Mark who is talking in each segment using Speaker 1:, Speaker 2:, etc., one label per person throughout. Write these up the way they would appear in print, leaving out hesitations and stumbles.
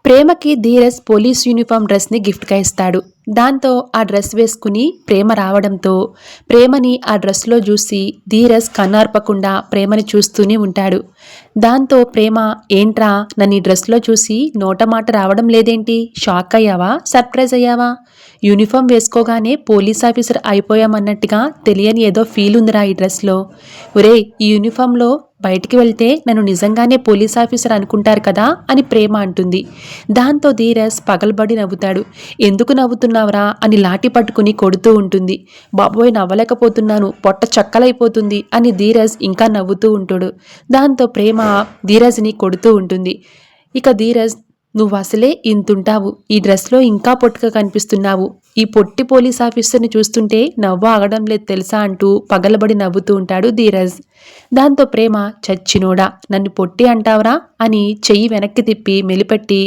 Speaker 1: ప్రేమకి Dheeraj police uniform డ్రెస్ని గిఫ్ట్గా ఇస్తాడు. దాంతో ఆ డ్రెస్ వేసుకుని ప్రేమ రావడంతో ప్రేమని ఆ డ్రెస్లో చూసి ధీరజ్ కన్నార్పకుండా ప్రేమని చూస్తూనే ఉంటాడు. దాంతో ప్రేమ, ఏంట్రా నన్ను ఈ డ్రెస్లో చూసి నోట మాట రావడం లేదేంటి, షాక్ అయ్యావా, సర్ప్రైజ్ అయ్యావా, యూనిఫామ్ వేసుకోగానే పోలీస్ ఆఫీసర్ అయిపోయామన్నట్టుగా తెలియని ఏదో ఫీల్ ఉందిరా ఈ డ్రెస్లో. ఒరేయ్, ఈ యూనిఫామ్లో బయటికి వెళ్తే నన్ను నిజంగానే పోలీస్ ఆఫీసర్ అనుకుంటారు కదా అని ప్రేమ అంటుంది. దాంతో ధీరజ్ పగలబడి నవ్వుతాడు. ఎందుకు నవ్వుతున్నావురా అని లాఠీ పట్టుకుని కొడుతూ ఉంటుంది. బాబోయ్ నవ్వలేకపోతున్నాను, పొట్ట చక్కలైపోతుంది అని ధీరజ్ ఇంకా నవ్వుతూ ఉంటాడు. దాంతో ప్రేమ ధీరజ్ని కొడుతూ ఉంటుంది. ఇక ధీరజ్, నువ్వు అసలే ఇంతుంటావు, ఈ డ్రెస్లో ఇంకా పొట్టుగా కనిపిస్తున్నావు, ఈ పొట్టి పోలీస్ ఆఫీసర్ని చూస్తుంటే నవ్వు ఆగడం లేదు తెలుసా అంటూ పగలబడి నవ్వుతూ ఉంటాడు ధీరజ్. దాంతో ప్రేమ, చచ్చినోడా నన్ను పొట్టి అంటావరా అని చెయ్యి వెనక్కి తిప్పి మెలిపెట్టి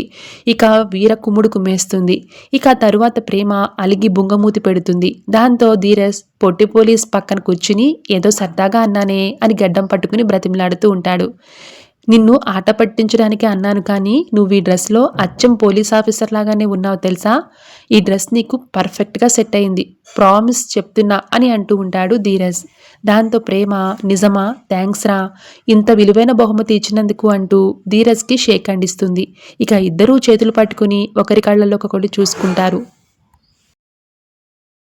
Speaker 1: ఇక వీర కుమ్ముడు కుమ్మేస్తుంది. ఇక తరువాత ప్రేమ అలిగి బుంగమూతి పెడుతుంది. దాంతో ధీరజ్ పొట్టి పోలీస్ పక్కన కూర్చుని ఏదో సరదాగా అన్నానే అని గడ్డం పట్టుకుని బ్రతిమలాడుతూ ఉంటాడు. నిన్ను ఆట పట్టించడానికి అన్నాను కానీ నువ్వు ఈ డ్రెస్లో అచ్చం పోలీస్ ఆఫీసర్ లాగానే ఉన్నావు తెలుసా, ఈ డ్రెస్ నీకు పర్ఫెక్ట్గా సెట్ అయింది, ప్రామిస్ చెప్తున్నా అని అంటూ ఉంటాడు ధీరజ్. దాంతో ప్రేమ, నిజమా, థ్యాంక్స్ రా, ఇంత విలువైన బహుమతి ఇచ్చినందుకు అంటూ ధీరజ్కి షేక్ హ్యాండ్ ఇస్తుంది. ఇక ఇద్దరూ చేతులు పట్టుకుని ఒకరి కళ్ళల్లో ఒకరు చూసుకుంటారు.